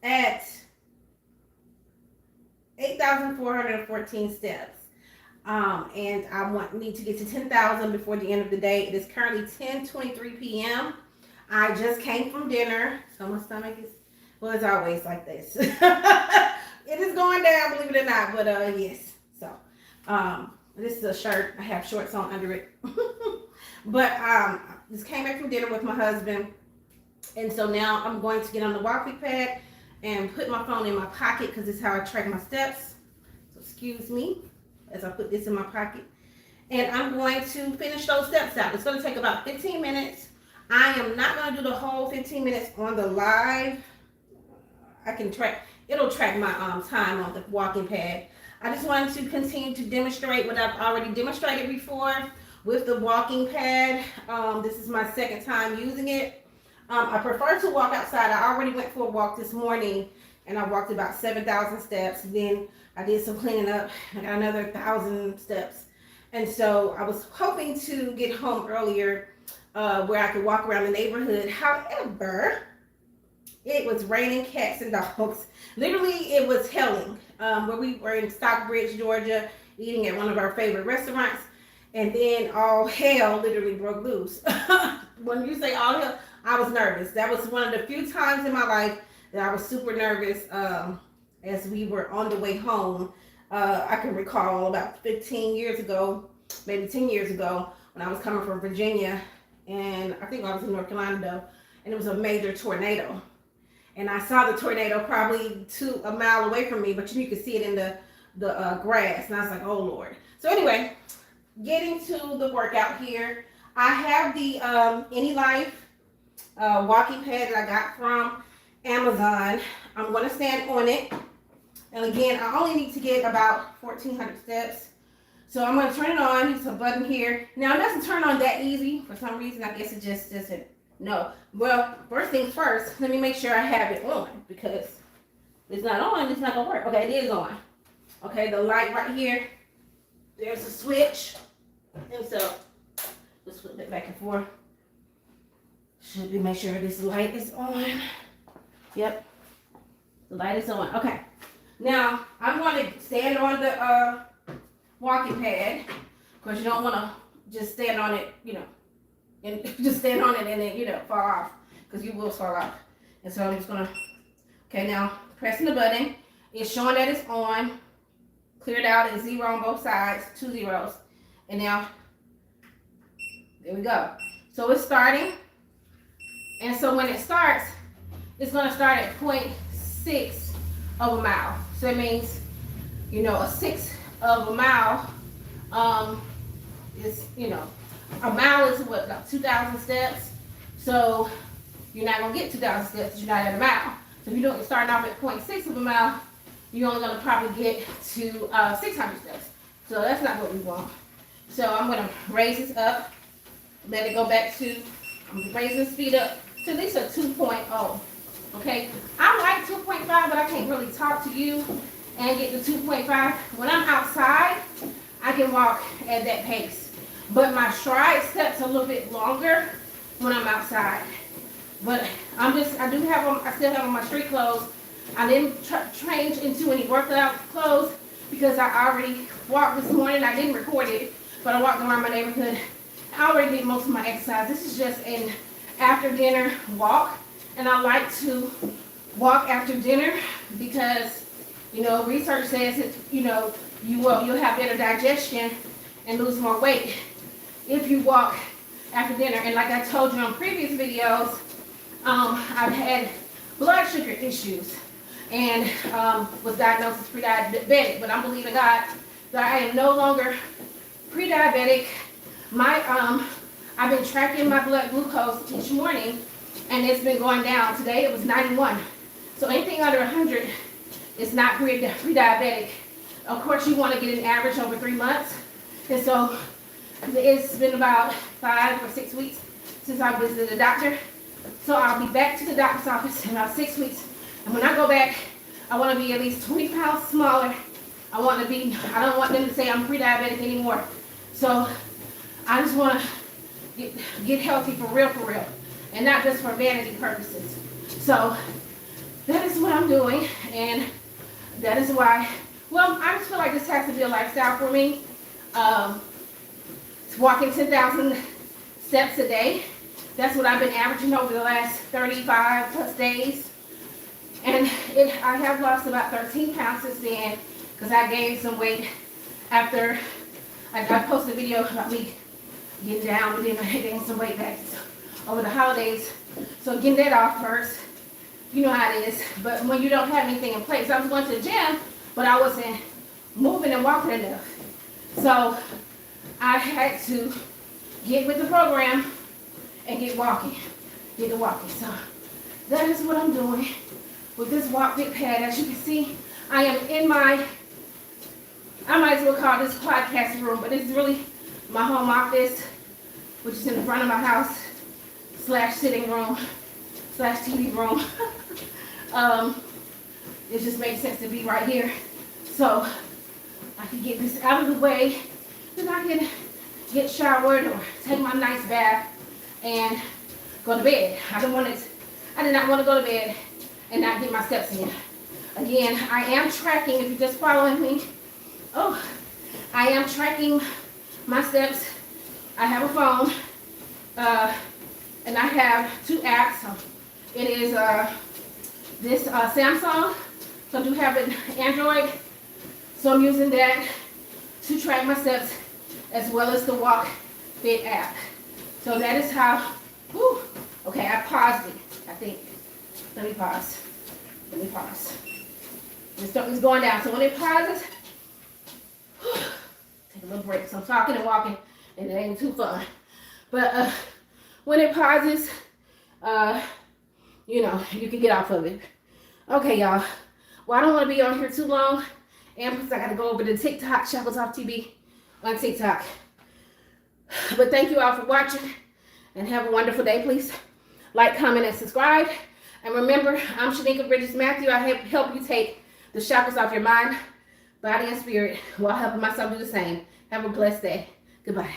at 8,414 steps. And need to get to 10,000 before the end of the day. It is currently 10:23 p.m. I just came from dinner, so my stomach is, well, it's always like this. It is going down, believe it or not, but yes. So, this is a shirt. I have shorts on under it. But just came back from dinner with my husband, and so now I'm going to get on the walking pad and put my phone in my pocket because this is how I track my steps. So excuse me as I put this in my pocket. And I'm going to finish those steps out. It's going to take about 15 minutes. I am not going to do the whole 15 minutes on the live. I can track, it'll track my time on the walking pad. I just wanted to continue to demonstrate what I've already demonstrated before with the walking pad. This is my second time using it. I prefer to walk outside. I already went for a walk this morning and I walked about 7,000 steps. Then I did some cleaning up. I got another 1,000 steps. And so I was hoping to get home earlier where I could walk around the neighborhood. However, it was raining cats and dogs. Literally, it was hailing. Where we were in Stockbridge, Georgia, eating at one of our favorite restaurants. And then all hell literally broke loose. When you say all hell, I was nervous. That was one of the few times in my life that I was super nervous as we were on the way home. I can recall about 15 years ago, maybe 10 years ago, when I was coming from Virginia, and I think I was in North Carolina though, and it was a major tornado. And I saw the tornado probably a mile away from me, but you could see it in the grass, and I was like, oh Lord. So anyway, getting to the workout here, I have the AnyLife walking pad that I got from Amazon. I'm going to stand on it. And again, I only need to get about 1,400 steps. So I'm going to turn it on. It's a button here. Now, it doesn't turn on that easy. For some reason, I guess it just doesn't. No. Well, first things first, let me make sure I have it on. Because if it's not on, it's not going to work. Okay, it is on. Okay, the light right here. There's a switch. And so, let's flip it back and forth. Should we make sure this light is on? Yep. The light is on. Okay. Now, I'm going to stand on the walking pad. Because you don't want to just stand on it, and just stand on it and then, fall off. Because you will fall off. And so I'm just going to, okay, now, pressing the button. It's showing that it's on. Cleared out is 0 on both sides. 2 zeros. And now, there we go. So it's starting. And so when it starts, it's going to start at 0.6 of a mile. So it means, a sixth of a mile is, a mile is what, like 2,000 steps. So you're not going to get 2,000 steps if you're not at a mile. So if you're starting off at 0.6 of a mile, you're only going to probably get to 600 steps. So that's not what we want. So I'm going to raise this up, let it go back to, I'm raising the speed up to at least a 2.0. Okay, I like 2.5, but I can't really talk to you and get to 2.5. When I'm outside, I can walk at that pace. But my stride steps a little bit longer when I'm outside. But I still have on my street clothes. I didn't change into any workout clothes because I already walked this morning. I didn't record it, but I walked around my neighborhood. I already did most of my exercise. This is just an after dinner walk. And I like to walk after dinner because, research says that, you'll have better digestion and lose more weight if you walk after dinner. And like I told you on previous videos, I've had blood sugar issues and was diagnosed as pre-diabetic. But I'm believing God that I am no longer pre-diabetic. I've been tracking my blood glucose each morning. And it's been going down. Today it was 91. So anything under 100 is not pre-diabetic. Of course, you want to get an average over 3 months. And so it's been about 5 or 6 weeks since I visited the doctor. So I'll be back to the doctor's office in about 6 weeks. And when I go back, I want to be at least 20 pounds smaller. I don't want them to say I'm pre-diabetic anymore. So I just want to get healthy for real. And not just for vanity purposes. So that is what I'm doing, and that is why, well, I just feel like this has to be a lifestyle for me. Walking 10,000 steps a day. That's what I've been averaging over the last 35 plus days. And I have lost about 13 pounds since then because I gained some weight after I posted a video about me getting down, but then I gained some weight back over the holidays. So getting that off first, you know how it is. But when you don't have anything in place, I was going to the gym, but I wasn't moving and walking enough. So I had to get with the program and get walking. So that is what I'm doing with this walk big pad. As you can see, I am in my, I might as well call this podcast room, but it's really my home office, which is in the front of my house, / sitting room, / TV room. It just makes sense to be right here. So I can get this out of the way, then I can get showered or take my nice bath and go to bed. I did not want to go to bed and not get my steps in. Again, I am tracking, if you're just following me, I am tracking my steps. I have a phone, and I have 2 apps. It is this Samsung, so I do have an Android, so I'm using that to track my steps as well as the Walk Fit app. So that is how, okay, I paused it, I think. Let me pause. It's going down, so when it pauses, take a little break. So I'm talking and walking, and it ain't too fun. But when it pauses, you know, you can get off of it. Okay, y'all. Well, I don't want to be on here too long, and because I got to go over to TikTok, Shackles Off TV on TikTok. But thank you all for watching, and have a wonderful day. Please like, comment, and subscribe. And remember, I'm Shenica Bridges-Mathieu. I help you take the shackles off your mind, body, and spirit while helping myself do the same. Have a blessed day. Goodbye.